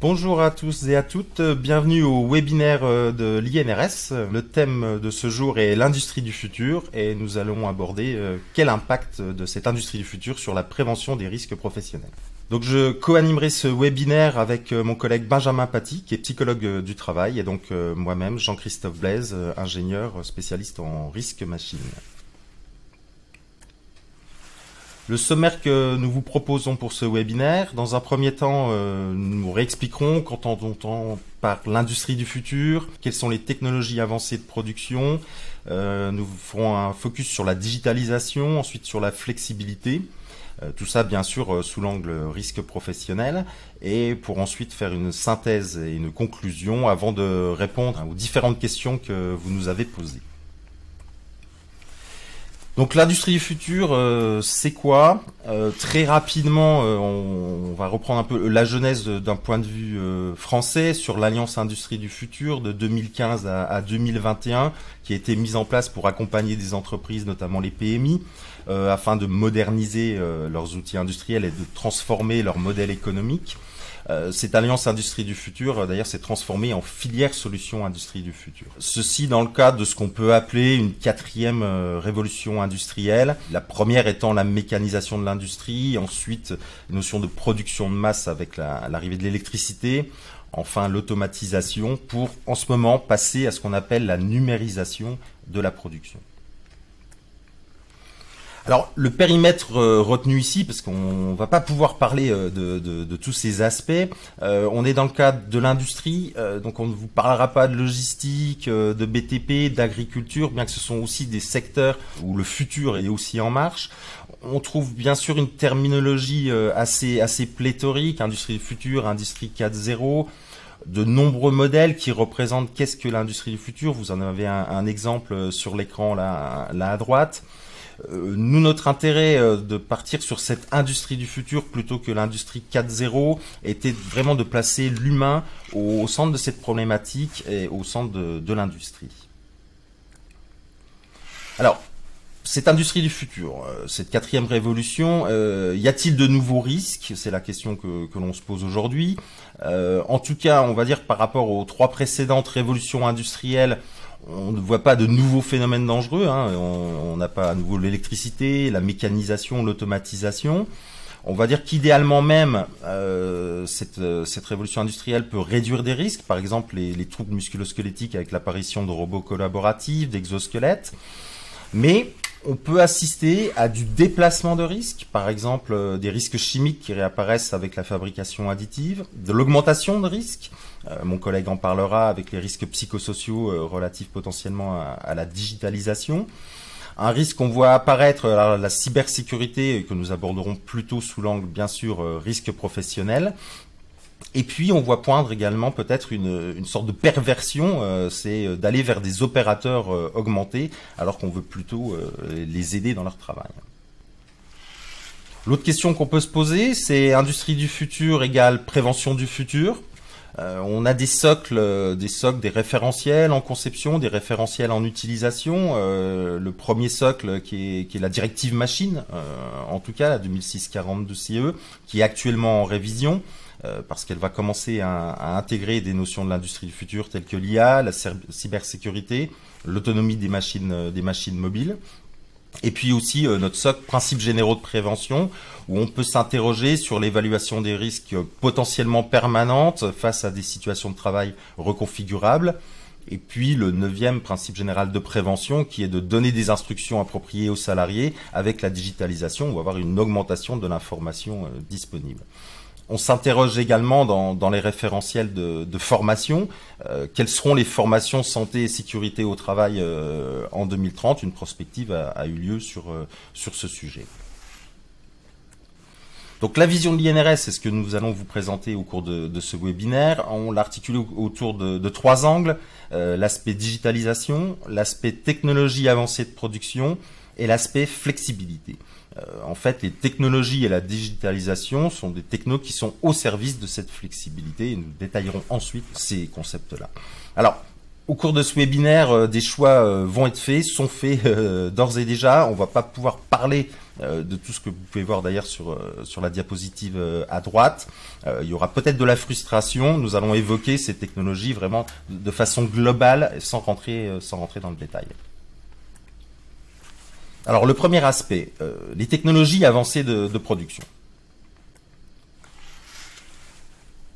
Bonjour à tous et à toutes, bienvenue au webinaire de l'INRS. Le thème de ce jour est l'industrie du futur et nous allons aborder quel impact de cette industrie du futur sur la prévention des risques professionnels. Donc je co-animerai ce webinaire avec mon collègue Benjamin Paty, qui est psychologue du travail, et donc moi-même, Jean-Christophe Blaise, ingénieur spécialiste en risque machine. Le sommaire que nous vous proposons pour ce webinaire, dans un premier temps, nous réexpliquerons quand on entend par l'industrie du futur, quelles sont les technologies avancées de production. Nous ferons un focus sur la digitalisation, ensuite sur la flexibilité. Tout ça, bien sûr, sous l'angle risque professionnel, et pour ensuite faire une synthèse et une conclusion avant de répondre aux différentes questions que vous nous avez posées. Donc l'industrie du futur, c'est quoi? Très rapidement, on va reprendre un peu la genèse d'un point de vue français sur l'Alliance Industrie du Futur de 2015 à 2021, qui a été mise en place pour accompagner des entreprises, notamment les PMI, afin de moderniser leurs outils industriels et de transformer leur modèle économique. Cette Alliance Industrie du Futur, d'ailleurs, s'est transformée en filière Solutions Industrie du Futur. Ceci dans le cadre de ce qu'on peut appeler une quatrième révolution industrielle. La première étant la mécanisation de l'industrie, ensuite la notion de production de masse avec l'arrivée de l'électricité, enfin l'automatisation, pour en ce moment passer à ce qu'on appelle la numérisation de la production. Alors, le périmètre retenu ici, parce qu'on va pas pouvoir parler de tous ces aspects, on est dans le cadre de l'industrie, donc on ne vous parlera pas de logistique, de BTP, d'agriculture, bien que ce sont aussi des secteurs où le futur est aussi en marche. On trouve bien sûr une terminologie assez pléthorique, industrie du futur, industrie 4.0, de nombreux modèles qui représentent qu'est-ce que l'industrie du futur. Vous en avez un exemple sur l'écran là à droite. Nous, notre intérêt de partir sur cette industrie du futur plutôt que l'industrie 4.0 était vraiment de placer l'humain au centre de cette problématique et au centre de l'industrie. Alors, cette industrie du futur, cette quatrième révolution, y a-t-il de nouveaux risques? C'est la question que l'on se pose aujourd'hui. En tout cas, on va dire par rapport aux trois précédentes révolutions industrielles, on ne voit pas de nouveaux phénomènes dangereux. On n'a pas à nouveau l'électricité, la mécanisation, l'automatisation. On va dire qu'idéalement même, cette révolution industrielle peut réduire des risques. Par exemple, les troubles musculo-squelettiques avec l'apparition de robots collaboratifs, d'exosquelettes. Mais on peut assister à du déplacement de risques, par exemple des risques chimiques qui réapparaissent avec la fabrication additive, de l'augmentation de risques, mon collègue en parlera, avec les risques psychosociaux relatifs potentiellement à la digitalisation. Un risque qu'on voit apparaître, la cybersécurité, que nous aborderons plutôt sous l'angle bien sûr risque professionnel. Et puis on voit poindre également peut-être une sorte de perversion, c'est d'aller vers des opérateurs augmentés alors qu'on veut plutôt les aider dans leur travail. L'autre question qu'on peut se poser, c'est industrie du futur égale prévention du futur. On a des socles, des référentiels en conception, des référentiels en utilisation. Le premier socle qui est la directive machine, en tout cas la 2006-42 CE, qui est actuellement en révision. Parce qu'elle va commencer à intégrer des notions de l'industrie du futur telles que l'IA, la cybersécurité, l'autonomie des machines mobiles. Et puis aussi notre socle principes généraux de prévention, où on peut s'interroger sur l'évaluation des risques potentiellement permanentes face à des situations de travail reconfigurables. Et puis le 9e principe général de prévention, qui est de donner des instructions appropriées aux salariés. Avec la digitalisation, on va avoir une augmentation de l'information disponible. On s'interroge également dans les référentiels de formation. Quelles seront les formations santé et sécurité au travail en 2030? Une prospective a eu lieu sur ce sujet. Donc la vision de l'INRS, c'est ce que nous allons vous présenter au cours de ce webinaire. On l'a articulé autour de trois angles. L'aspect digitalisation, l'aspect technologie avancée de production et l'aspect flexibilité. En fait, les technologies et la digitalisation sont des technos qui sont au service de cette flexibilité et nous détaillerons ensuite ces concepts-là. Alors, au cours de ce webinaire, des choix vont être faits, sont faits d'ores et déjà. On ne va pas pouvoir parler de tout ce que vous pouvez voir d'ailleurs sur la diapositive à droite. Il y aura peut-être de la frustration. Nous allons évoquer ces technologies vraiment de façon globale, sans rentrer dans le détail. Alors le premier aspect, les technologies avancées de production.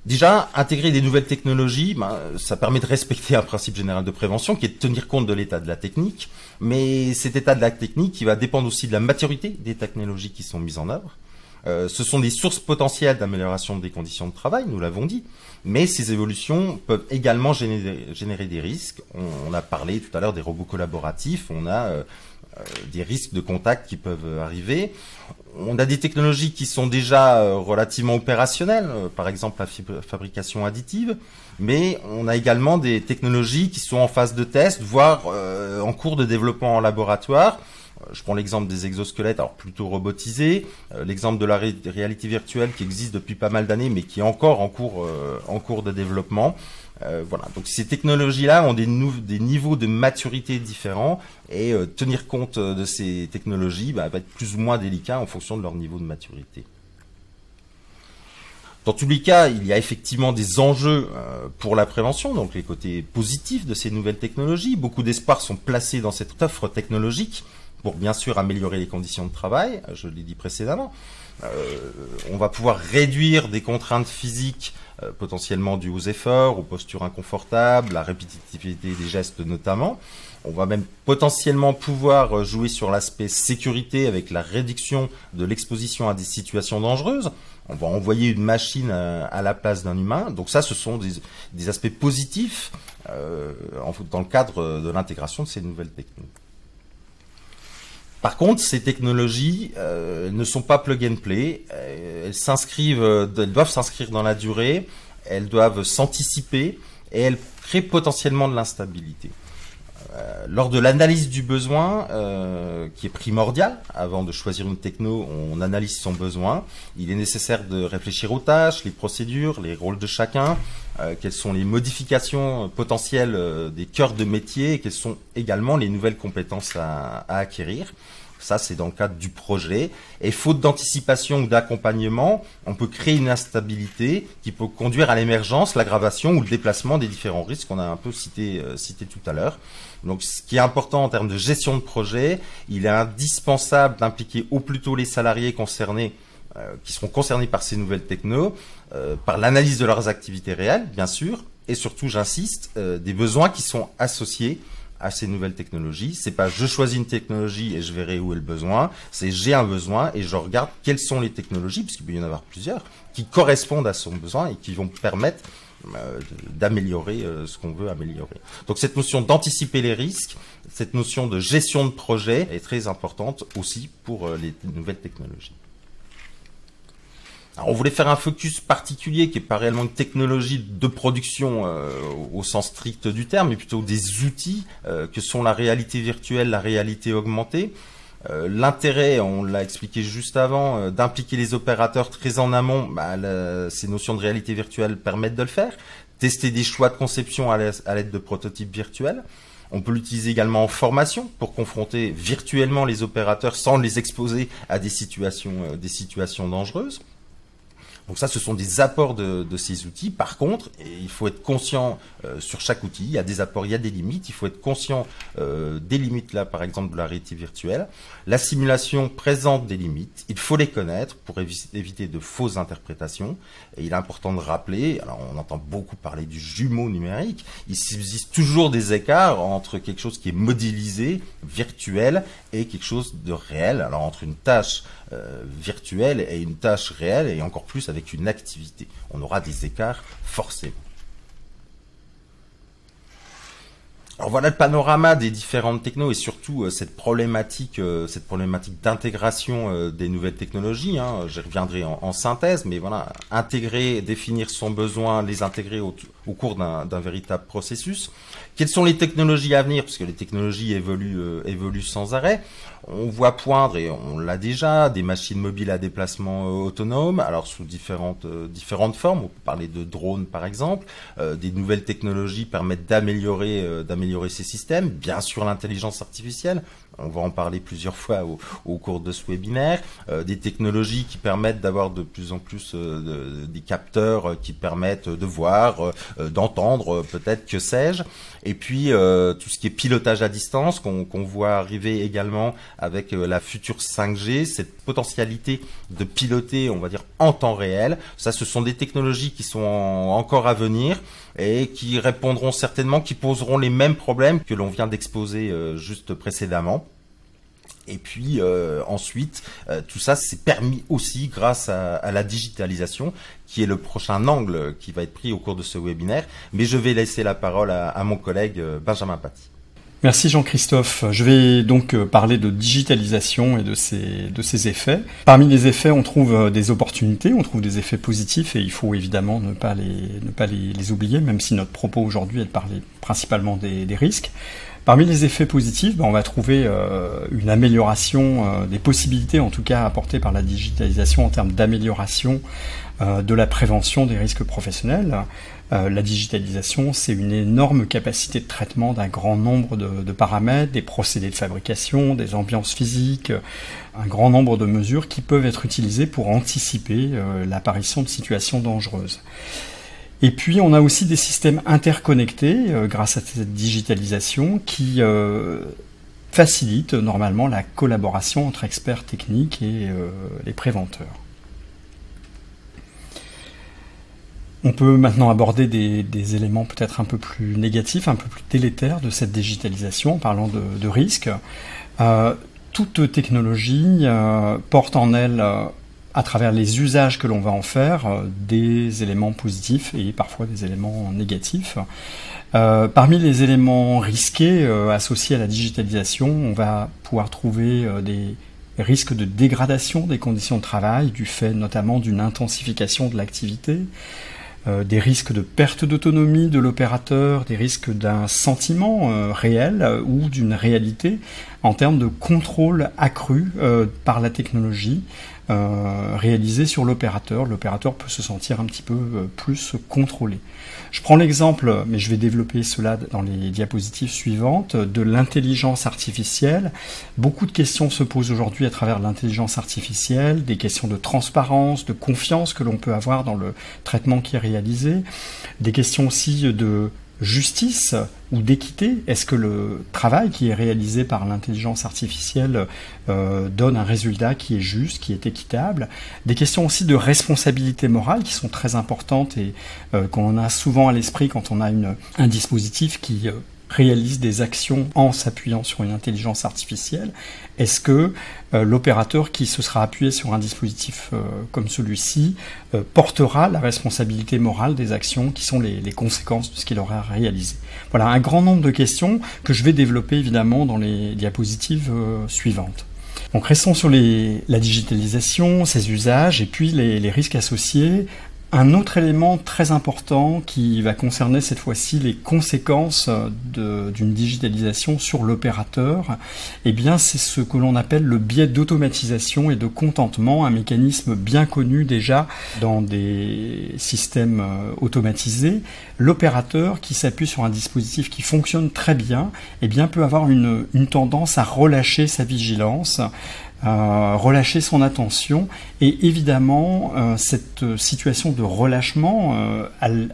Déjà, intégrer des nouvelles technologies, ça permet de respecter un principe général de prévention qui est de tenir compte de l'état de la technique, mais cet état de la technique qui va dépendre aussi de la maturité des technologies qui sont mises en œuvre. Ce sont des sources potentielles d'amélioration des conditions de travail, nous l'avons dit, mais ces évolutions peuvent également générer des risques. On a parlé tout à l'heure des robots collaboratifs, on a des risques de contact qui peuvent arriver. On a des technologies qui sont déjà relativement opérationnelles, par exemple la fabrication additive, mais on a également des technologies qui sont en phase de test, voire en cours de développement en laboratoire. Je prends l'exemple des exosquelettes, alors plutôt robotisés, l'exemple de la réalité virtuelle qui existe depuis pas mal d'années, mais qui est encore en cours de développement. Voilà. Donc ces technologies-là ont des niveaux de maturité différents et tenir compte de ces technologies va être plus ou moins délicat en fonction de leur niveau de maturité. Dans tous les cas, il y a effectivement des enjeux pour la prévention, donc les côtés positifs de ces nouvelles technologies. Beaucoup d'espoirs sont placés dans cette offre technologique pour bien sûr améliorer les conditions de travail, je l'ai dit précédemment. On va pouvoir réduire des contraintes physiques potentiellement dues aux efforts, aux postures inconfortables, la répétitivité des gestes notamment. On va même potentiellement pouvoir jouer sur l'aspect sécurité avec la réduction de l'exposition à des situations dangereuses. On va envoyer une machine à la place d'un humain. Donc ça, ce sont des aspects positifs dans le cadre de l'intégration de ces nouvelles techniques. Par contre, ces technologies ne sont pas plug and play. Elles doivent s'inscrire dans la durée, elles doivent s'anticiper et elles créent potentiellement de l'instabilité. Lors de l'analyse du besoin, qui est primordial, avant de choisir une techno, on analyse son besoin. Il est nécessaire de réfléchir aux tâches, les procédures, les rôles de chacun, quelles sont les modifications potentielles des cœurs de métier et quelles sont également les nouvelles compétences à acquérir. Ça, c'est dans le cadre du projet. Et faute d'anticipation ou d'accompagnement, on peut créer une instabilité qui peut conduire à l'émergence, l'aggravation ou le déplacement des différents risques qu'on a un peu cité tout à l'heure. Donc, ce qui est important en termes de gestion de projet, il est indispensable d'impliquer au plus tôt les salariés concernés, qui seront concernés par ces nouvelles technos, par l'analyse de leurs activités réelles, bien sûr, et surtout, j'insiste, des besoins qui sont associés à ces nouvelles technologies. C'est pas je choisis une technologie et je verrai où est le besoin, c'est j'ai un besoin et je regarde quelles sont les technologies, puisqu'il peut y en avoir plusieurs, qui correspondent à son besoin et qui vont permettre d'améliorer ce qu'on veut améliorer. Donc cette notion d'anticiper les risques, cette notion de gestion de projet est très importante aussi pour les nouvelles technologies. Alors, on voulait faire un focus particulier qui n'est pas réellement une technologie de production au sens strict du terme, mais plutôt des outils que sont la réalité virtuelle, la réalité augmentée. L'intérêt, on l'a expliqué juste avant, d'impliquer les opérateurs très en amont, ces notions de réalité virtuelle permettent de le faire. Tester des choix de conception à l'aide de prototypes virtuels. On peut l'utiliser également en formation pour confronter virtuellement les opérateurs sans les exposer à des situations dangereuses. Donc ça, ce sont des apports de ces outils. Par contre, il faut être conscient sur chaque outil. Il y a des apports, il y a des limites. Il faut être conscient des limites, là, par exemple, de la réalité virtuelle. La simulation présente des limites. Il faut les connaître pour éviter de fausses interprétations. Et il est important de rappeler, alors on entend beaucoup parler du jumeau numérique. Il existe toujours des écarts entre quelque chose qui est modélisé, virtuel, et quelque chose de réel. Alors entre une tâche virtuelle et une tâche réelle, et encore plus avec une activité. On aura des écarts forcément. Alors voilà le panorama des différentes technos et surtout cette problématique d'intégration des nouvelles technologies. J'y reviendrai en synthèse, mais voilà, intégrer, définir son besoin, les intégrer au cours d'un véritable processus. Quelles sont les technologies à venir? Parce que les technologies évoluent sans arrêt. On voit poindre, et on l'a déjà, des machines mobiles à déplacement autonome, alors sous différentes formes. On peut parler de drones par exemple. Des nouvelles technologies permettent d'améliorer ces systèmes. Bien sûr l'intelligence artificielle, On va en parler plusieurs fois au cours de ce webinaire. Des technologies qui permettent d'avoir de plus en plus des capteurs qui permettent de voir, d'entendre, peut-être, que sais-je. Et puis tout ce qui est pilotage à distance qu'on voit arriver également avec la future 5G, cette potentialité de piloter, on va dire, en temps réel. Ça, ce sont des technologies qui sont encore à venir et qui répondront certainement, qui poseront les mêmes problèmes que l'on vient d'exposer juste précédemment. Et puis ensuite, tout ça c'est permis aussi grâce à la digitalisation, qui est le prochain angle qui va être pris au cours de ce webinaire. Mais je vais laisser la parole à mon collègue Benjamin Paty. Merci Jean-Christophe. Je vais donc parler de digitalisation et de ses effets. Parmi les effets, on trouve des opportunités, on trouve des effets positifs et il faut évidemment ne pas les oublier, même si notre propos aujourd'hui est de parler principalement des risques. Parmi les effets positifs, on va trouver une amélioration des possibilités, en tout cas apportées par la digitalisation en termes d'amélioration de la prévention des risques professionnels. La digitalisation, c'est une énorme capacité de traitement d'un grand nombre de paramètres, des procédés de fabrication, des ambiances physiques, un grand nombre de mesures qui peuvent être utilisées pour anticiper l'apparition de situations dangereuses. Et puis, on a aussi des systèmes interconnectés grâce à cette digitalisation qui facilitent normalement la collaboration entre experts techniques et les préventeurs. On peut maintenant aborder des éléments peut-être un peu plus négatifs, un peu plus délétères de cette digitalisation en parlant de risques. Toute technologie porte en elle, à travers les usages que l'on va en faire, des éléments positifs et parfois des éléments négatifs. Parmi les éléments risqués associés à la digitalisation, on va pouvoir trouver des risques de dégradation des conditions de travail, du fait notamment d'une intensification de l'activité, des risques de perte d'autonomie de l'opérateur, des risques d'un sentiment réel ou d'une réalité en termes de contrôle accru par la technologie réalisée sur l'opérateur. L'opérateur peut se sentir un petit peu plus contrôlé. Je prends l'exemple, mais je vais développer cela dans les diapositives suivantes, de l'intelligence artificielle. Beaucoup de questions se posent aujourd'hui à travers l'intelligence artificielle, des questions de transparence, de confiance que l'on peut avoir dans le traitement qui est réalisé, des questions aussi de justice ou d'équité. Est-ce que le travail qui est réalisé par l'intelligence artificielle donne un résultat qui est juste, qui est équitable? Des questions aussi de responsabilité morale qui sont très importantes et qu'on a souvent à l'esprit quand on a un dispositif qui réalise des actions en s'appuyant sur une intelligence artificielle. Est-ce que l'opérateur qui se sera appuyé sur un dispositif comme celui-ci portera la responsabilité morale des actions qui sont les conséquences de ce qu'il aura réalisé? Voilà un grand nombre de questions que je vais développer évidemment dans les diapositives suivantes. Donc restons sur la digitalisation, ses usages et puis les risques associés. Un autre élément très important qui va concerner cette fois-ci les conséquences d'une digitalisation sur l'opérateur, eh bien c'est ce que l'on appelle le biais d'automatisation et de contentement, un mécanisme bien connu déjà dans des systèmes automatisés. L'opérateur qui s'appuie sur un dispositif qui fonctionne très bien, eh bien peut avoir une tendance à relâcher sa vigilance, relâcher son attention et évidemment cette situation de relâchement elle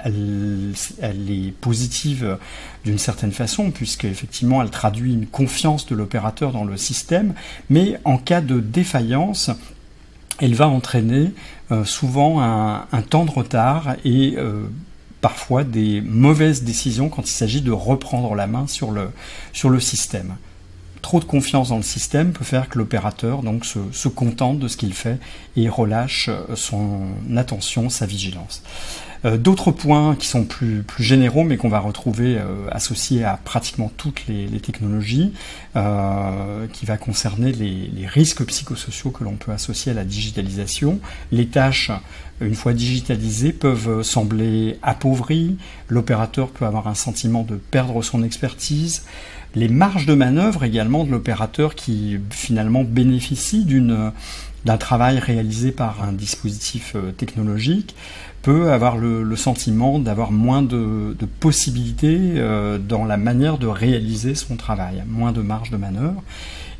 est positive d'une certaine façon puisque effectivement elle traduit une confiance de l'opérateur dans le système, mais en cas de défaillance elle va entraîner souvent un temps de retard et parfois des mauvaises décisions quand il s'agit de reprendre la main sur le système. Trop de confiance dans le système peut faire que l'opérateur donc se contente de ce qu'il fait et relâche son attention, sa vigilance. D'autres points qui sont plus généraux mais qu'on va retrouver associés à pratiquement toutes les technologies, qui va concerner les risques psychosociaux que l'on peut associer à la digitalisation. Les tâches, une fois digitalisées, peuvent sembler appauvries, l'opérateur peut avoir un sentiment de perdre son expertise. Les marges de manœuvre également de l'opérateur qui finalement bénéficie d'un travail réalisé par un dispositif technologique peut avoir le sentiment d'avoir moins de possibilités dans la manière de réaliser son travail, moins de marge de manœuvre.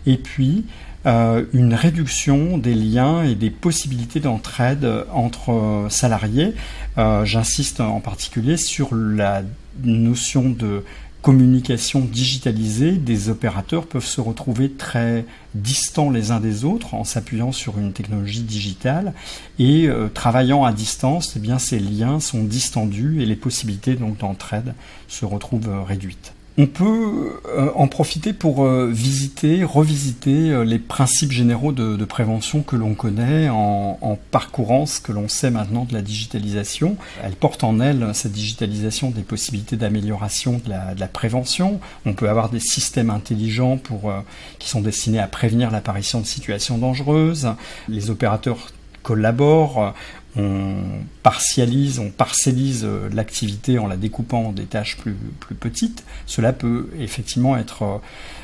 et puis une réduction des liens et des possibilités d'entraide entre salariés. J'insiste en particulier sur la notion de communication digitalisée. Des opérateurs peuvent se retrouver très distants les uns des autres en s'appuyant sur une technologie digitale et travaillant à distance, eh bien, ces liens sont distendus et les possibilités donc d'entraide se retrouvent réduites. On peut en profiter pour revisiter les principes généraux de prévention que l'on connaît en parcourant ce que l'on sait maintenant de la digitalisation. Elle porte en elle, cette digitalisation, des possibilités d'amélioration de la prévention. On peut avoir des systèmes intelligents qui sont destinés à prévenir l'apparition de situations dangereuses. Les opérateurs collaborent. On parcellise l'activité en la découpant en des tâches plus petites. Cela peut effectivement être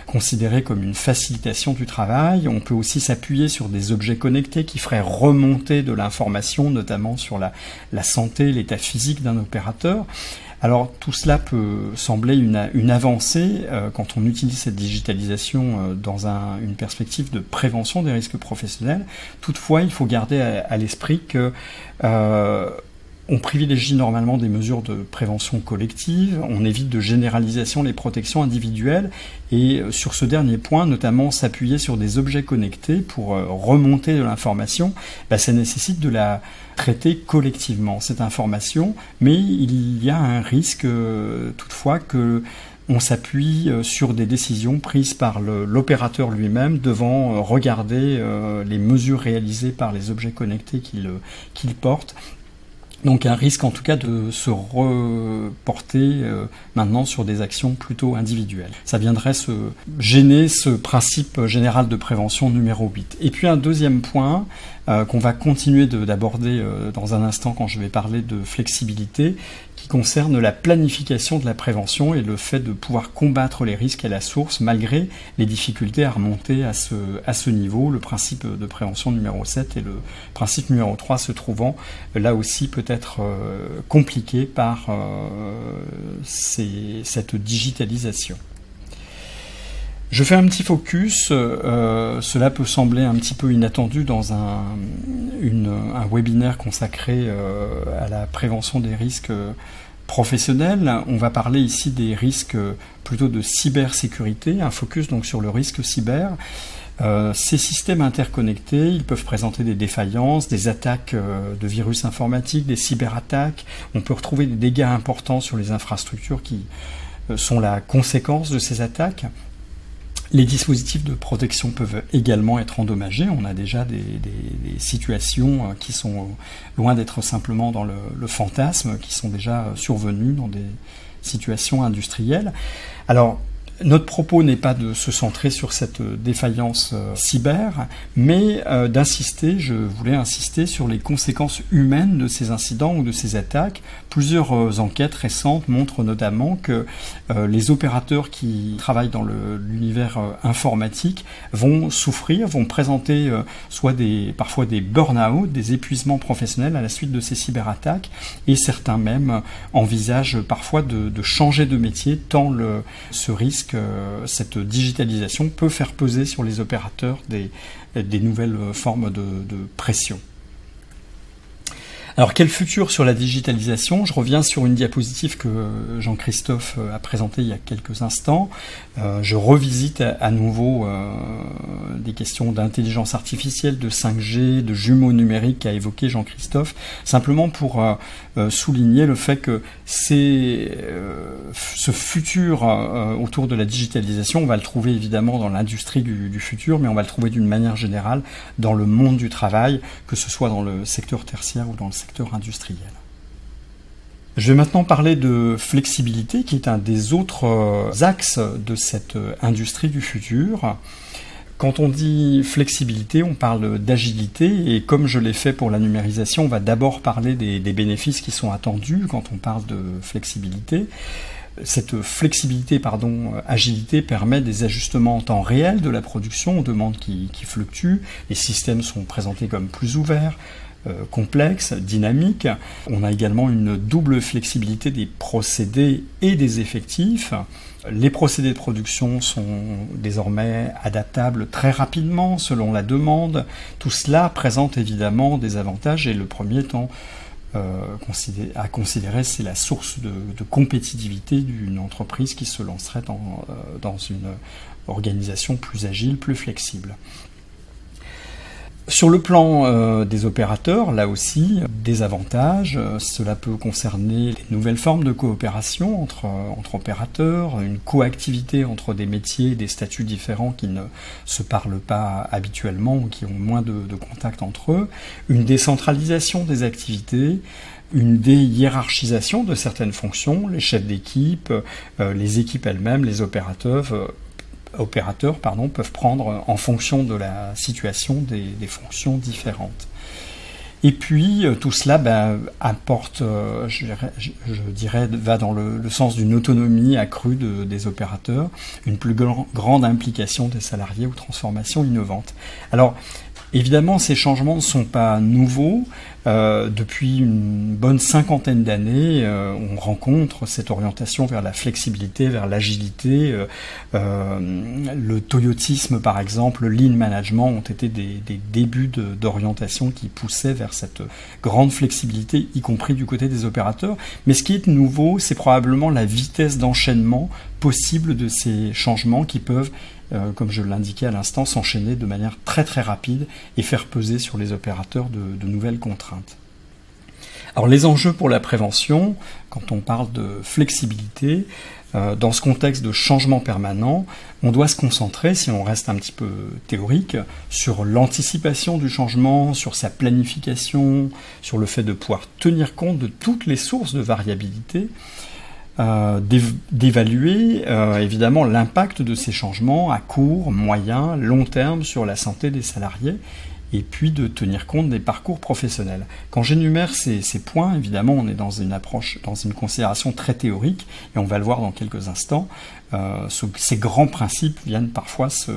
considéré comme une facilitation du travail. On peut aussi s'appuyer sur des objets connectés qui feraient remonter de l'information, notamment sur la santé, l'état physique d'un opérateur. Alors tout cela peut sembler une avancée quand on utilise cette digitalisation dans une perspective de prévention des risques professionnels. Toutefois, il faut garder à l'esprit que on privilégie normalement des mesures de prévention collective, on évite de généralisation les protections individuelles et sur ce dernier point, notamment s'appuyer sur des objets connectés pour remonter de l'information, ça nécessite de la traiter collectivement, cette information, mais il y a un risque toutefois que on s'appuie sur des décisions prises par l'opérateur lui-même devant regarder les mesures réalisées par les objets connectés qu'il porte. Donc un risque en tout cas de se reporter maintenant sur des actions plutôt individuelles. Ça viendrait se gêner ce principe général de prévention numéro 8. Et puis un deuxième point qu'on va continuer d'aborder dans un instant quand je vais parler de flexibilité, qui concerne la planification de la prévention et le fait de pouvoir combattre les risques à la source malgré les difficultés à remonter à ce niveau. Le principe de prévention numéro 7 et le principe numéro 3 se trouvant là aussi peut-être compliqués par cette digitalisation. Je fais un petit focus, cela peut sembler un petit peu inattendu dans un webinaire consacré à la prévention des risques professionnels. On va parler ici des risques plutôt de cybersécurité, un focus donc sur le risque cyber. Ces systèmes interconnectés, ils peuvent présenter des défaillances, des attaques de virus informatiques, des cyberattaques. On peut retrouver des dégâts importants sur les infrastructures qui sont la conséquence de ces attaques. Les dispositifs de protection peuvent également être endommagés. On a déjà des situations qui sont loin d'être simplement dans le fantasme, qui sont déjà survenues dans des situations industrielles. Alors, notre propos n'est pas de se centrer sur cette défaillance cyber, mais je voulais insister sur les conséquences humaines de ces incidents ou de ces attaques. Plusieurs enquêtes récentes montrent notamment que les opérateurs qui travaillent dans l'univers informatique vont souffrir, vont présenter parfois des burn-out, des épuisements professionnels à la suite de ces cyberattaques, et certains même envisagent parfois de changer de métier tant ce risque, cette digitalisation peut faire peser sur les opérateurs des nouvelles formes de pression. Alors, quel futur sur la digitalisation ? Je reviens sur une diapositive que Jean-Christophe a présentée il y a quelques instants. Je revisite à nouveau des questions d'intelligence artificielle, de 5G, de jumeaux numériques qu'a évoqué Jean-Christophe, simplement pour souligner le fait que ce futur autour de la digitalisation, on va le trouver évidemment dans l'industrie du futur, mais on va le trouver d'une manière générale dans le monde du travail, que ce soit dans le secteur tertiaire ou dans le secteur industriel. Je vais maintenant parler de flexibilité, qui est un des autres axes de cette industrie du futur. Quand on dit flexibilité, on parle d'agilité, et comme je l'ai fait pour la numérisation, on va d'abord parler des bénéfices qui sont attendus quand on parle de flexibilité. Cette agilité permet des ajustements en temps réel de la production aux demandes qui fluctuent. Les systèmes sont présentés comme plus ouverts, complexe, dynamique. On a également une double flexibilité des procédés et des effectifs. Les procédés de production sont désormais adaptables très rapidement selon la demande. Tout cela présente évidemment des avantages, et le premier étant à considérer, c'est la source de compétitivité d'une entreprise qui se lancerait dans une organisation plus agile, plus flexible. Sur le plan des opérateurs, là aussi, des avantages. Cela peut concerner les nouvelles formes de coopération entre opérateurs, une coactivité entre des métiers et des statuts différents qui ne se parlent pas habituellement ou qui ont moins de contact entre eux, une décentralisation des activités, une déhiérarchisation de certaines fonctions, les chefs d'équipe, les équipes elles-mêmes, les opérateurs peuvent prendre en fonction de la situation des fonctions différentes. Et puis tout cela apporte, je dirais, va dans le sens d'une autonomie accrue des opérateurs, une plus grande implication des salariés aux transformations innovantes. Alors, évidemment, ces changements ne sont pas nouveaux. Depuis une bonne 50aine d'années, on rencontre cette orientation vers la flexibilité, vers l'agilité. Le toyotisme, par exemple, le lean management ont été des débuts d'orientation qui poussaient vers cette grande flexibilité, y compris du côté des opérateurs. Mais ce qui est nouveau, c'est probablement la vitesse d'enchaînement possible de ces changements qui peuvent, comme je l'indiquais à l'instant, s'enchaîner de manière très très rapide et faire peser sur les opérateurs de nouvelles contraintes. Alors les enjeux pour la prévention, quand on parle de flexibilité, dans ce contexte de changement permanent, on doit se concentrer, si on reste un petit peu théorique, sur l'anticipation du changement, sur sa planification, sur le fait de pouvoir tenir compte de toutes les sources de variabilité, d'évaluer évidemment l'impact de ces changements à court, moyen, long terme sur la santé des salariés, et puis de tenir compte des parcours professionnels. Quand j'énumère ces points, évidemment, on est dans une approche, dans une considération très théorique, et on va le voir dans quelques instants. Ces grands principes viennent parfois se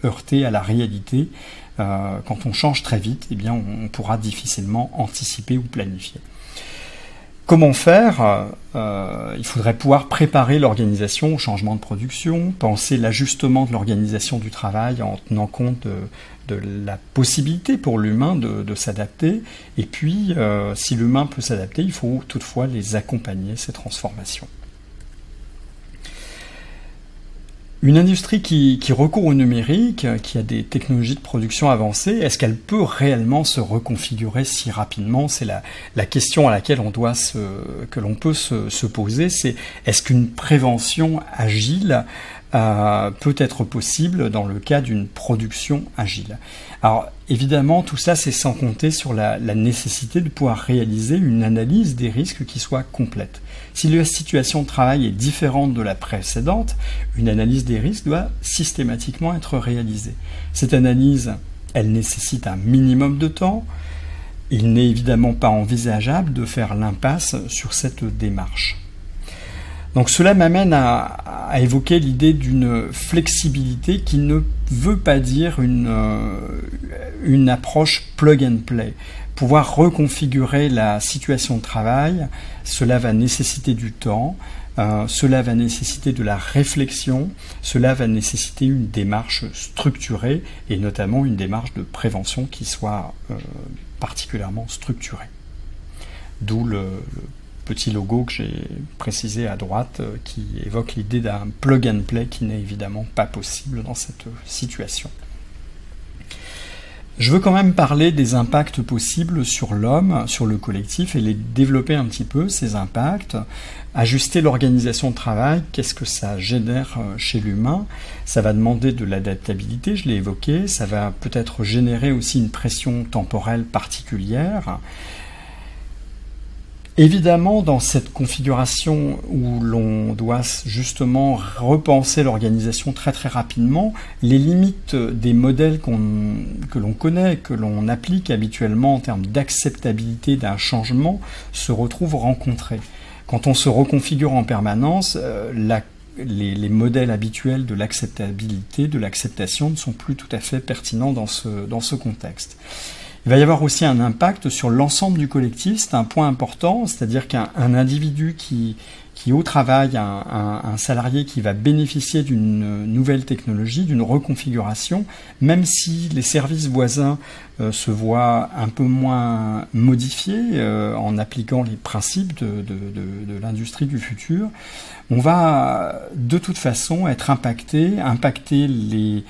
heurter à la réalité. Quand on change très vite, eh bien, on pourra difficilement anticiper ou planifier. Comment faire ? Il faudrait pouvoir préparer l'organisation au changement de production, penser l'ajustement de l'organisation du travail en tenant compte de la possibilité pour l'humain de s'adapter. Et puis, si l'humain peut s'adapter, il faut toutefois les accompagner, ces transformations. Une industrie qui recourt au numérique, qui a des technologies de production avancées, est-ce qu'elle peut réellement se reconfigurer si rapidement ? C'est la question à laquelle que l'on peut se poser, c'est est-ce qu'une prévention agile peut être possible dans le cas d'une production agile. Alors évidemment, tout ça, c'est sans compter sur la nécessité de pouvoir réaliser une analyse des risques qui soit complète. Si la situation de travail est différente de la précédente, une analyse des risques doit systématiquement être réalisée. Cette analyse, elle nécessite un minimum de temps. Il n'est évidemment pas envisageable de faire l'impasse sur cette démarche. Donc cela m'amène à évoquer l'idée d'une flexibilité qui ne veut pas dire une approche plug and play. Pouvoir reconfigurer la situation de travail, cela va nécessiter du temps, cela va nécessiter de la réflexion, cela va nécessiter une démarche structurée et notamment une démarche de prévention qui soit particulièrement structurée. D'où le petit logo que j'ai précisé à droite qui évoque l'idée d'un plug and play qui n'est évidemment pas possible dans cette situation. Je veux quand même parler des impacts possibles sur l'homme, sur le collectif et les développer un petit peu, ces impacts. Ajuster l'organisation de travail, qu'est-ce que ça génère chez l'humain ? Ça va demander de l'adaptabilité, je l'ai évoqué, ça va peut-être générer aussi une pression temporelle particulière. Évidemment, dans cette configuration où l'on doit justement repenser l'organisation très très rapidement, les limites des modèles que l'on connaît, que l'on applique habituellement en termes d'acceptabilité d'un changement, se retrouvent rencontrées. Quand on se reconfigure en permanence, les modèles habituels de l'acceptabilité, de l'acceptation ne sont plus tout à fait pertinents dans ce contexte. Il va y avoir aussi un impact sur l'ensemble du collectif, c'est un point important, c'est-à-dire qu'un individu qui au travail, un salarié qui va bénéficier d'une nouvelle technologie, d'une reconfiguration, même si les services voisins se voient un peu moins modifiés en appliquant les principes de l'industrie du futur, on va de toute façon être impacter les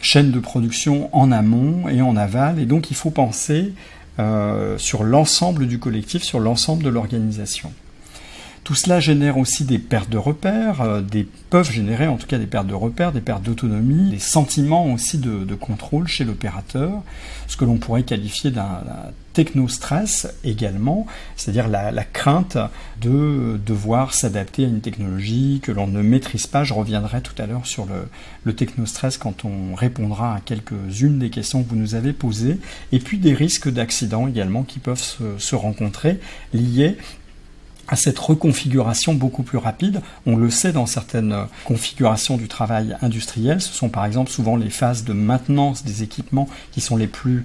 chaînes de production en amont et en aval, et donc il faut penser sur l'ensemble du collectif, sur l'ensemble de l'organisation. Tout cela génère aussi des pertes de repères, peuvent générer en tout cas des pertes de repères, des pertes d'autonomie, des sentiments aussi de contrôle chez l'opérateur, ce que l'on pourrait qualifier d'un technostress également, c'est-à-dire la crainte de devoir s'adapter à une technologie que l'on ne maîtrise pas. Je reviendrai tout à l'heure sur le technostress quand on répondra à quelques-unes des questions que vous nous avez posées, et puis des risques d'accident également qui peuvent se rencontrer liés à cette reconfiguration beaucoup plus rapide. On le sait dans certaines configurations du travail industriel, ce sont par exemple souvent les phases de maintenance des équipements qui sont les plus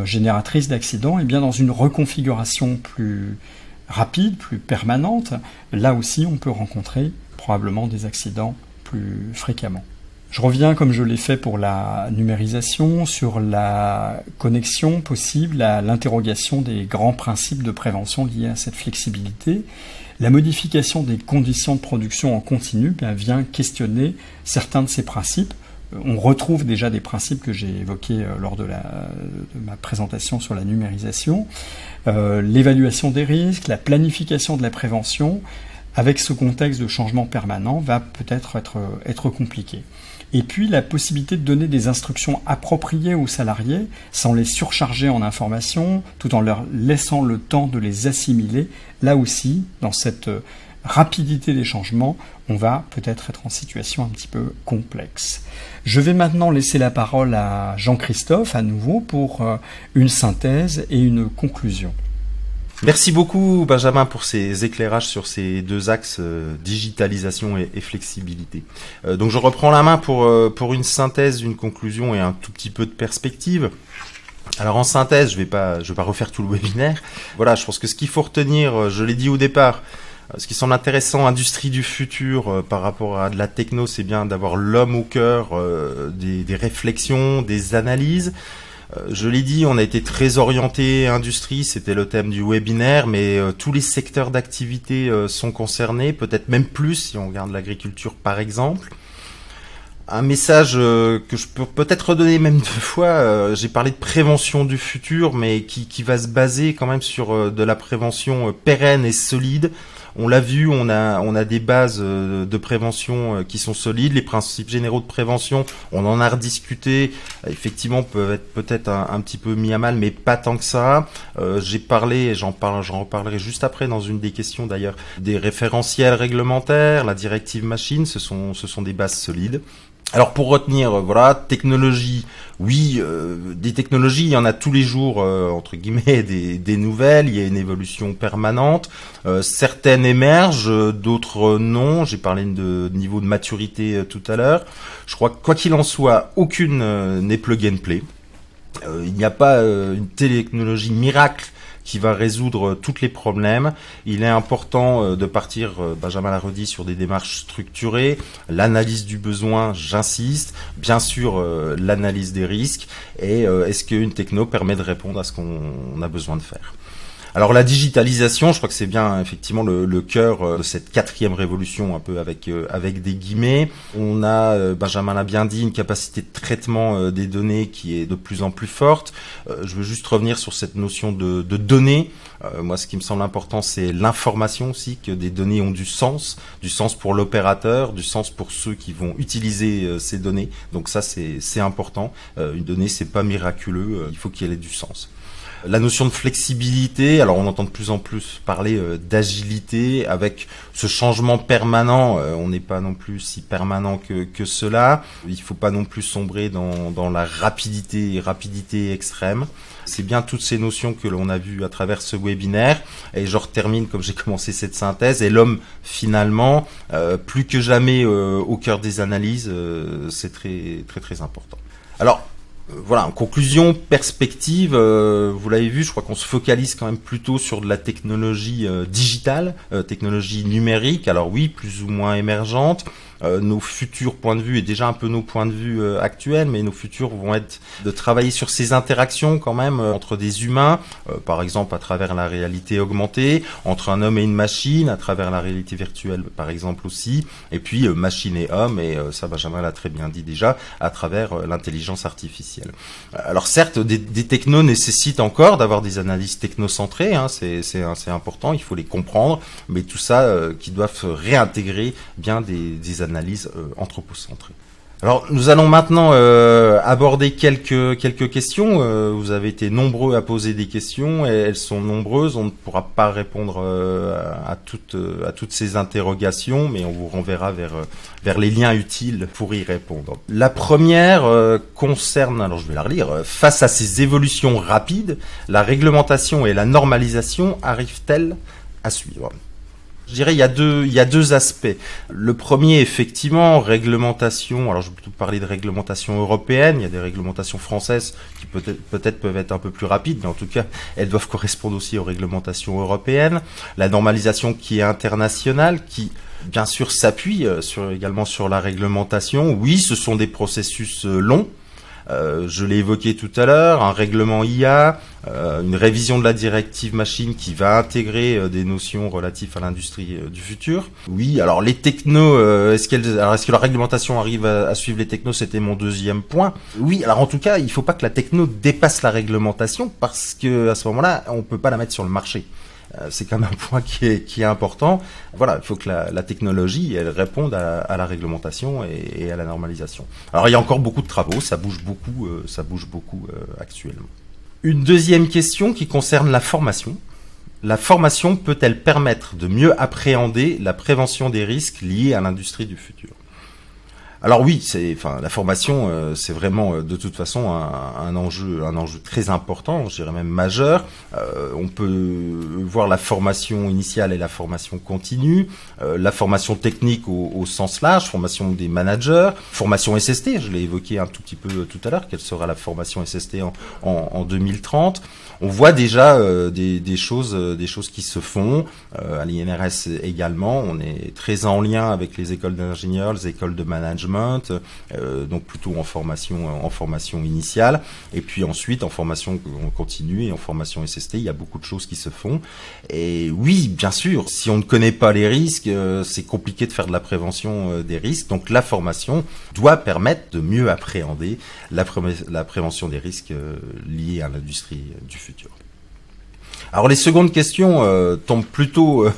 génératrices d'accidents, et bien dans une reconfiguration plus rapide, plus permanente, là aussi on peut rencontrer probablement des accidents plus fréquemment. Je reviens, comme je l'ai fait pour la numérisation, sur la connexion possible à l'interrogation des grands principes de prévention liés à cette flexibilité. La modification des conditions de production en continu vient questionner certains de ces principes. On retrouve déjà des principes que j'ai évoqués lors de ma présentation sur la numérisation. L'évaluation des risques, la planification de la prévention, avec ce contexte de changement permanent, va peut-être être compliqué. Et puis la possibilité de donner des instructions appropriées aux salariés sans les surcharger en informations, tout en leur laissant le temps de les assimiler. Là aussi, dans cette rapidité des changements, on va peut-être être en situation un petit peu complexe. Je vais maintenant laisser la parole à Jean-Christophe à nouveau pour une synthèse et une conclusion. Merci beaucoup Benjamin pour ces éclairages sur ces deux axes, digitalisation et flexibilité. Donc je reprends la main pour une synthèse, une conclusion et un tout petit peu de perspective. Alors en synthèse, je vais pas refaire tout le webinaire. Voilà, je pense que ce qu'il faut retenir, je l'ai dit au départ, ce qui semble intéressant, industrie du futur par rapport à de la techno, c'est bien d'avoir l'homme au cœur des réflexions, des analyses. Je l'ai dit, on a été très orienté industrie, c'était le thème du webinaire, mais tous les secteurs d'activité sont concernés, peut-être même plus si on regarde l'agriculture par exemple. Un message que je peux peut-être redonner même deux fois, j'ai parlé de prévention du futur, mais qui va se baser quand même sur de la prévention pérenne et solide. On l'a vu, on a des bases de prévention qui sont solides. Les principes généraux de prévention, on en a rediscuté, effectivement peuvent être peut-être un petit peu mis à mal, mais pas tant que ça. J'ai parlé, et j'en reparlerai juste après dans une des questions d'ailleurs, des référentiels réglementaires, la directive machine, ce sont des bases solides. Alors pour retenir, voilà, technologie, oui, des technologies, il y en a tous les jours, entre guillemets, des nouvelles, il y a une évolution permanente, certaines émergent, d'autres non, j'ai parlé de niveau de maturité tout à l'heure. Je crois que quoi qu'il en soit, aucune n'est plug and play. Il n'y a pas une technologie miracle qui va résoudre tous les problèmes. Il est important de partir, Benjamin l'a redit, sur des démarches structurées, l'analyse du besoin, j'insiste, bien sûr l'analyse des risques, et est-ce qu'une techno permet de répondre à ce qu'on a besoin de faire. Alors la digitalisation, je crois que c'est bien effectivement le cœur de cette quatrième révolution, un peu avec des guillemets. On a, Benjamin l'a bien dit, une capacité de traitement des données qui est de plus en plus forte. Je veux juste revenir sur cette notion de données. Moi, ce qui me semble important, c'est l'information aussi, que des données ont du sens pour l'opérateur, du sens pour ceux qui vont utiliser ces données. Donc ça, c'est important. Une donnée, c'est pas miraculeux, il faut qu'elle ait du sens. La notion de flexibilité, alors on entend de plus en plus parler d'agilité avec ce changement permanent, on n'est pas non plus si permanent que cela, il faut pas non plus sombrer dans la rapidité extrême. C'est bien toutes ces notions que l'on a vues à travers ce webinaire, et je termine comme j'ai commencé cette synthèse, et l'homme finalement, plus que jamais au cœur des analyses, c'est très très très important. Alors, Voilà, en conclusion, perspective, vous l'avez vu, je crois qu'on se focalise quand même plutôt sur de la technologie digitale, technologie numérique, alors oui, plus ou moins émergente. Nos futurs points de vue, et déjà un peu nos points de vue actuels, mais nos futurs vont être de travailler sur ces interactions quand même entre des humains, par exemple à travers la réalité augmentée, entre un homme et une machine, à travers la réalité virtuelle par exemple aussi, et puis machine et homme, et ça Benjamin l'a très bien dit déjà, à travers l'intelligence artificielle. Alors certes, des technos nécessitent encore d'avoir des analyses technocentrées, hein, c'est important, il faut les comprendre, mais tout ça qui doivent réintégrer bien des analyses anthropocentrées. Alors nous allons maintenant aborder quelques questions. Vous avez été nombreux à poser des questions et elles sont nombreuses. On ne pourra pas répondre à toutes ces interrogations, mais on vous renverra vers les liens utiles pour y répondre. La première concerne, alors je vais la relire, face à ces évolutions rapides, la réglementation et la normalisation arrivent-elles à suivre ? Je dirais il y a deux aspects. Le premier, effectivement, réglementation. Alors je vais plutôt parler de réglementation européenne. Il y a des réglementations françaises qui peut-être peuvent être un peu plus rapides, mais en tout cas elles doivent correspondre aussi aux réglementations européennes. La normalisation qui est internationale, qui bien sûr s'appuie également sur la réglementation. Oui, ce sont des processus longs. Je l'ai évoqué tout à l'heure, un règlement IA, une révision de la directive machine qui va intégrer des notions relatives à l'industrie du futur. Oui, alors les technos, est-ce que la réglementation arrive à suivre les technos? C'était mon deuxième point. Oui, alors en tout cas, il faut pas que la techno dépasse la réglementation parce que à ce moment-là, on peut pas la mettre sur le marché. C'est quand même un point qui est important. Voilà, il faut que la technologie elle réponde à la réglementation et à la normalisation. Alors il y a encore beaucoup de travaux, ça bouge beaucoup actuellement. Une deuxième question qui concerne la formation. La formation peut-elle permettre de mieux appréhender la prévention des risques liés à l'industrie du futur ? Alors oui, la formation, c'est vraiment de toute façon un enjeu très important, je dirais même majeur. On peut voir la formation initiale et la formation continue, la formation technique au sens large, formation des managers, formation SST, je l'ai évoqué un tout petit peu tout à l'heure, quelle sera la formation SST en 2030. On voit déjà des choses qui se font à l'INRS également. On est très en lien avec les écoles d'ingénieurs, les écoles de management, donc plutôt en formation initiale, et puis ensuite en formation continue et en formation SST. Il y a beaucoup de choses qui se font. Et oui, bien sûr, si on ne connaît pas les risques, c'est compliqué de faire de la prévention des risques. Donc la formation doit permettre de mieux appréhender la prévention des risques liés à l'industrie du futur. Alors les secondes questions tombent plutôt,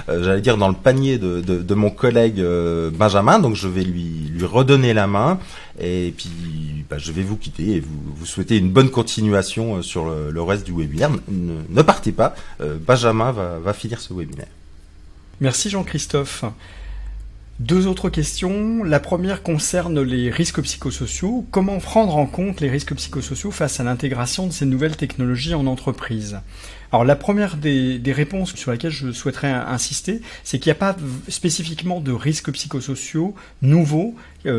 j'allais dire, dans le panier de mon collègue Benjamin, donc je vais lui redonner la main et puis je vais vous quitter et vous souhaiter une bonne continuation sur le reste du webinaire. Ne partez pas, Benjamin va finir ce webinaire. Merci Jean-Christophe. Deux autres questions. La première concerne les risques psychosociaux. Comment prendre en compte les risques psychosociaux face à l'intégration de ces nouvelles technologies en entreprise ? Alors la première des réponses sur laquelle je souhaiterais insister, c'est qu'il n'y a pas spécifiquement de risques psychosociaux nouveaux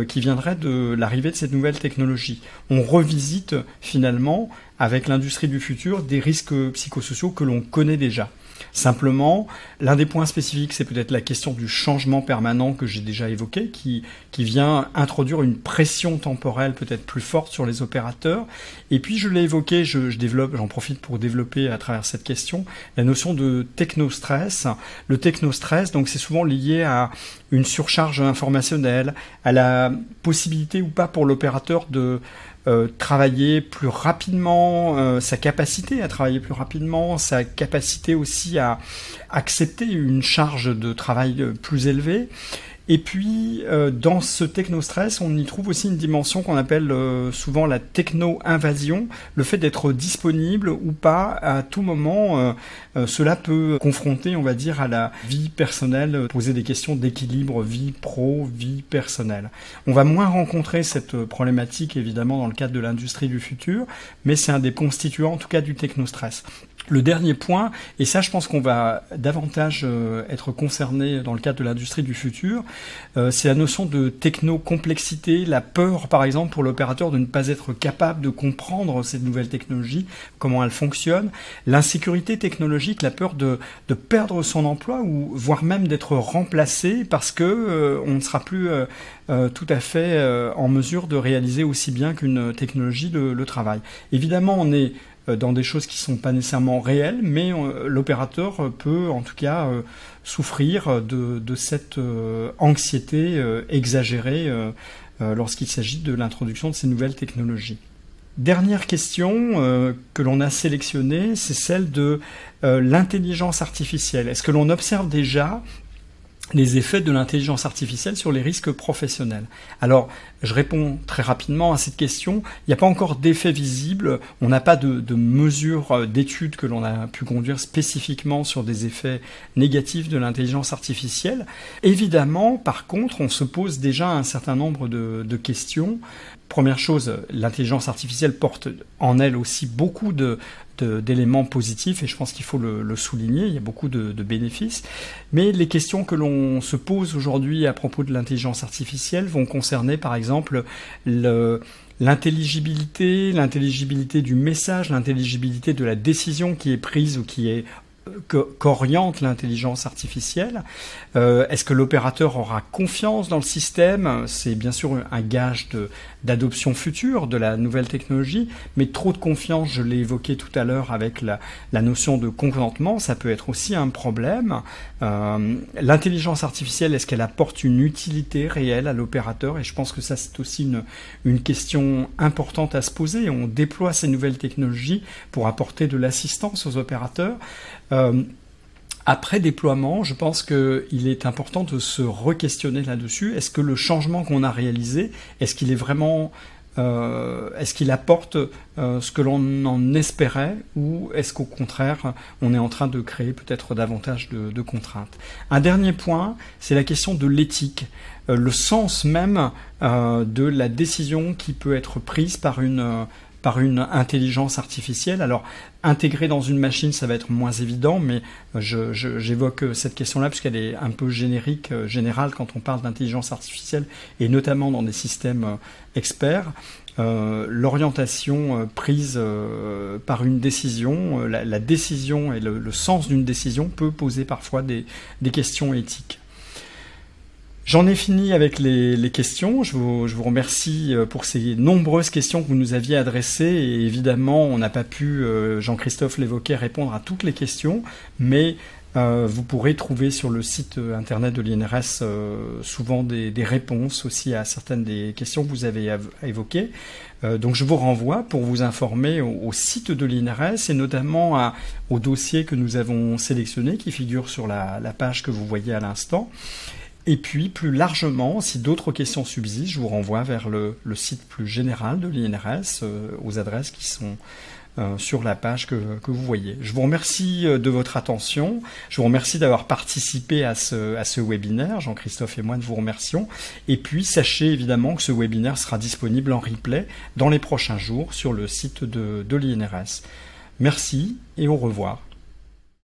qui viendraient de l'arrivée de cette nouvelle technologie. On revisite finalement avec l'industrie du futur des risques psychosociaux que l'on connaît déjà. Simplement, l'un des points spécifiques, c'est peut-être la question du changement permanent que j'ai déjà évoqué, qui vient introduire une pression temporelle peut-être plus forte sur les opérateurs. Et puis, je l'ai évoqué, j'en profite pour développer à travers cette question, la notion de technostress. Le technostress, donc, c'est souvent lié à une surcharge informationnelle, à la possibilité ou pas pour l'opérateur de travailler plus rapidement, sa capacité à travailler plus rapidement, sa capacité aussi à accepter une charge de travail plus élevée. Et puis, dans ce technostress, on y trouve aussi une dimension qu'on appelle souvent la techno-invasion, le fait d'être disponible ou pas à tout moment. Cela peut confronter, on va dire, à la vie personnelle, poser des questions d'équilibre vie pro, vie personnelle. On va moins rencontrer cette problématique, évidemment, dans le cadre de l'industrie du futur, mais c'est un des constituants, en tout cas, du technostress. Le dernier point, et ça je pense qu'on va davantage être concerné dans le cadre de l'industrie du futur, c'est la notion de techno-complexité, la peur par exemple pour l'opérateur de ne pas être capable de comprendre cette nouvelle technologie, comment elle fonctionne, l'insécurité technologique, la peur de perdre son emploi ou voire même d'être remplacé parce que on ne sera plus tout à fait en mesure de réaliser aussi bien qu'une technologie le travail. Évidemment, on est dans des choses qui sont pas nécessairement réelles, mais l'opérateur peut en tout cas souffrir de cette anxiété exagérée lorsqu'il s'agit de l'introduction de ces nouvelles technologies. Dernière question que l'on a sélectionnée, c'est celle de l'intelligence artificielle. Est-ce que l'on observe déjà les effets de l'intelligence artificielle sur les risques professionnels? Alors, je réponds très rapidement à cette question. Il n'y a pas encore d'effet visible. On n'a pas de mesures, d'études que l'on a pu conduire spécifiquement sur des effets négatifs de l'intelligence artificielle. Évidemment, par contre, on se pose déjà un certain nombre de questions. Première chose, l'intelligence artificielle porte en elle aussi beaucoup d'éléments positifs et je pense qu'il faut le souligner, il y a beaucoup de bénéfices. Mais les questions que l'on se pose aujourd'hui à propos de l'intelligence artificielle vont concerner par exemple l'intelligibilité du message, l'intelligibilité de la décision qui est prise ou qu'oriente l'intelligence artificielle. Est-ce que l'opérateur aura confiance dans le système? C'est bien sûr un gage d'adoption future de la nouvelle technologie, mais trop de confiance, je l'ai évoqué tout à l'heure avec la notion de consentement, ça peut être aussi un problème. L'intelligence artificielle, est-ce qu'elle apporte une utilité réelle à l'opérateur? Et je pense que ça, c'est aussi une question importante à se poser. On déploie ces nouvelles technologies pour apporter de l'assistance aux opérateurs. Après déploiement, je pense qu'il est important de se re-questionner là-dessus. Est-ce que le changement qu'on a réalisé, est-ce qu'il est vraiment, est-ce qu'il apporte ce que l'on en espérait, ou est-ce qu'au contraire, on est en train de créer peut-être davantage de contraintes? Un dernier point, c'est la question de l'éthique, le sens même de la décision qui peut être prise par une intelligence artificielle. Alors, intégrer dans une machine, ça va être moins évident, mais j'évoque cette question-là puisqu'elle est un peu générale quand on parle d'intelligence artificielle, et notamment dans des systèmes experts. L'orientation prise par une décision, la décision et le sens d'une décision peut poser parfois des questions éthiques. J'en ai fini avec les questions. Je vous remercie pour ces nombreuses questions que vous nous aviez adressées. Et évidemment, on n'a pas pu, Jean-Christophe l'évoquait, répondre à toutes les questions, mais vous pourrez trouver sur le site internet de l'INRS souvent des réponses aussi à certaines des questions que vous avez évoquées. Donc je vous renvoie pour vous informer au site de l'INRS et notamment au dossier que nous avons sélectionné qui figure sur la page que vous voyez à l'instant. Et puis, plus largement, si d'autres questions subsistent, je vous renvoie vers le site plus général de l'INRS, aux adresses qui sont sur la page que vous voyez. Je vous remercie de votre attention. Je vous remercie d'avoir participé à ce webinaire. Jean-Christophe et moi, nous vous remercions. Et puis, sachez évidemment que ce webinaire sera disponible en replay dans les prochains jours sur le site de l'INRS. Merci et au revoir.